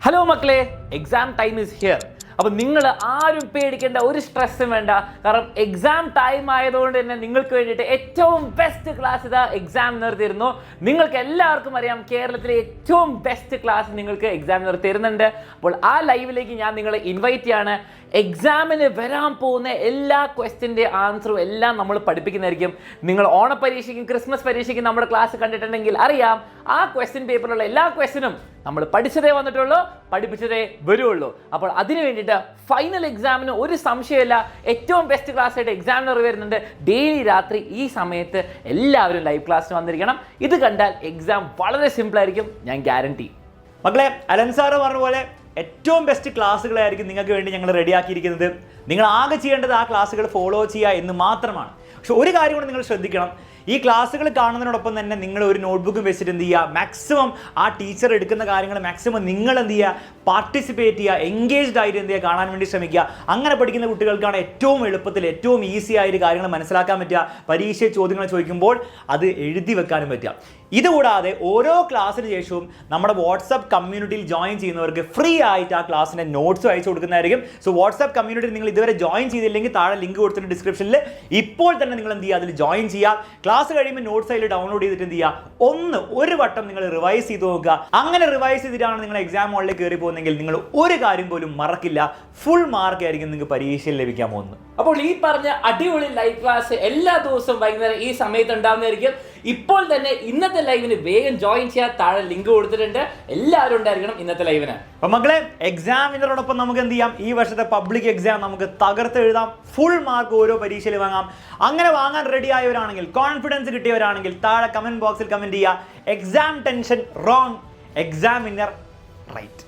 Hello മക്കളെ, exam time is here. അപ്പോൾ നിങ്ങൾ ആരും പേടിക്കേണ്ട ഒരു സ്ട്രെസ്സും വേണ്ട. കാരണം എക്സാം ടൈം ആയതുകൊണ്ട് തന്നെ നിങ്ങൾക്ക് വേണ്ടിയിട്ട് ഏറ്റവും ബെസ്റ്റ് ക്ലാസ് ഇതാ എക്സാമിനർ തരുന്നു. നിങ്ങൾക്ക് എല്ലാവർക്കും അറിയാം, കേരളത്തിലെ ഏറ്റവും ബെസ്റ്റ് ക്ലാസ് നിങ്ങൾക്ക് എക്സാമിനർ തരുന്നുണ്ട്. അപ്പോൾ ആ ലൈവിലേക്ക് ഞാൻ നിങ്ങളെ ഇൻവൈറ്റ് ചെയ്യാണ്. എക്സാമിന് വരാൻ പോകുന്ന എല്ലാ ക്വസ്റ്റ്യൻ്റെ ആൻസറും എല്ലാം നമ്മൾ പഠിപ്പിക്കുന്നതായിരിക്കും. നിങ്ങൾ ഓണപ്പരീക്ഷയ്ക്കും ക്രിസ്മസ് പരീക്ഷയ്ക്കും നമ്മുടെ ക്ലാസ് കണ്ടിട്ടുണ്ടെങ്കിൽ അറിയാം, ആ ക്വസ്റ്റ്യൻ പേപ്പറിലുള്ള എല്ലാ ക്വസ്റ്റ്യനും നമ്മൾ പഠിച്ചതേ വന്നിട്ടുള്ളൂ, പഠിപ്പിച്ചതേ വരുള്ളൂ. അപ്പോൾ അതിന് വേണ്ടിയിട്ട് ഫൈനൽ എക്സാമിന് ഒരു സംശയമില്ല, ഏറ്റവും ബെസ്റ്റ് ക്ലാസ് ആയിട്ട് എക്സാമിനർ വരുന്നുണ്ട്. ഡെയിലി രാത്രി ഈ സമയത്ത് എല്ലാവരും ലൈവ് ക്ലാസ്സിന് വന്നിരിക്കണം. ഇത് കണ്ടാൽ എക്സാം വളരെ സിമ്പിളായിരിക്കും, ഞാൻ ഗ്യാരണ്ടി. മക്കളെ, അലൻ സാറ് പറഞ്ഞ പോലെ ഏറ്റവും ബെസ്റ്റ് ക്ലാസ്സുകളായിരിക്കും നിങ്ങൾക്ക് വേണ്ടി ഞങ്ങൾ റെഡിയാക്കിയിരിക്കുന്നത്. നിങ്ങൾ ആകെ ചെയ്യേണ്ടത് ആ ക്ലാസ്സുകൾ ഫോളോ ചെയ്യുക എന്ന് മാത്രമാണ്. പക്ഷെ ഒരു കാര്യം കൂടെ നിങ്ങൾ ശ്രദ്ധിക്കണം, ഈ ക്ലാസ്സുകൾ കാണുന്നതിനോടൊപ്പം തന്നെ നിങ്ങൾ ഒരു നോട്ട്ബുക്കും വെച്ചിട്ട് എന്ത് ചെയ്യുക, മാക്സിമം ആ ടീച്ചർ എടുക്കുന്ന കാര്യങ്ങൾ മാക്സിമം നിങ്ങൾ എന്ത് ചെയ്യുക, പാർട്ടിസിപ്പേറ്റ് ചെയ്യുക, എൻഗേജ്ഡ് ആയിട്ട് എന്ത് ചെയ്യുക, കാണാൻ വേണ്ടി ശ്രമിക്കുക. അങ്ങനെ പഠിക്കുന്ന കുട്ടികൾക്കാണ് ഏറ്റവും എളുപ്പത്തിൽ ഏറ്റവും ഈസി ആയിട്ട് കാര്യങ്ങൾ മനസ്സിലാക്കാൻ പറ്റുക. പരീക്ഷ ചോദ്യങ്ങൾ ചോദിക്കുമ്പോൾ അത് എഴുതി വെക്കാനും പറ്റുക. ഇതുകൂടാതെ ഓരോ ക്ലാസ്സിന് ശേഷവും നമ്മുടെ വാട്സപ്പ് കമ്മ്യൂണിറ്റിയിൽ ജോയിൻ ചെയ്യുന്നവർക്ക് ഫ്രീ ആയിട്ട് ആ ക്ലാസ്സിൻ്റെ നോട്ട്സും അയച്ചു കൊടുക്കുന്നതായിരിക്കും. സോ വാട്സപ്പ് കമ്മ്യൂണിറ്റിയിൽ നിങ്ങൾ ഇതുവരെ ജോയിൻ ചെയ്തില്ലെങ്കിൽ താഴെ ലിങ്ക് കൊടുത്തിട്ടുണ്ട് ഡിസ്ക്രിപ്ഷനിൽ. ഇപ്പോൾ തന്നെ നിങ്ങൾ എന്ത് ചെയ്യുക, അതിൽ ജോയിൻ ചെയ്യുക. ക്ലാസ് കഴിയുമ്പോൾ നോട്ട്സ് അതിൽ ഡൗൺലോഡ് ചെയ്തിട്ട് എന്ത് ചെയ്യുക, ഒരു വട്ടം നിങ്ങൾ റിവൈസ് ചെയ്ത് നോക്കുക. അങ്ങനെ റിവൈസ് ചെയ്തിട്ടാണ് നിങ്ങൾ എക്സാം ഹോളിലേക്ക് കയറി പോകുന്നതെങ്കിൽ നിങ്ങൾ ഒരു കാര്യം പോലും മറക്കില്ല, ഫുൾ മാർക്ക് ആയിരിക്കും നിങ്ങൾക്ക് പരീക്ഷയിൽ ലഭിക്കാൻ പോകുന്നത്. അപ്പോൾ ഈ പറഞ്ഞ അടിപൊളി ലൈവ് ക്ലാസ് എല്ലാ ദിവസവും വൈകുന്നേരം ഈ സമയത്ത് ഉണ്ടാകുന്നതായിരിക്കും. ഇപ്പോൾ തന്നെ ഇന്നത്തെ ലൈവിന് വേഗം ജോയിൻ ചെയ്യാൻ താഴെ ലിങ്ക് കൊടുത്തിട്ടുണ്ട്. എല്ലാവരും ഉണ്ടായിരിക്കണം ഇന്നത്തെ ലൈവിന്. അപ്പൊ മക്കളെ, എക്സാമിനറോടൊപ്പം നമുക്ക് എന്ത് ചെയ്യാം, ഈ വർഷത്തെ പബ്ലിക് എക്സാം നമുക്ക് തകർത്ത് എഴുതാം. ഫുൾ മാർക്ക് ഓരോ പരീക്ഷയിൽ വാങ്ങാം. അങ്ങനെ വാങ്ങാൻ റെഡി ആയവരാണെങ്കിൽ, കോൺഫിഡൻസ് കിട്ടിയവരാണെങ്കിൽ താഴെ കമന്റ് ബോക്സിൽ കമന്റ് ചെയ്യുക, exam tension wrong, examiner right.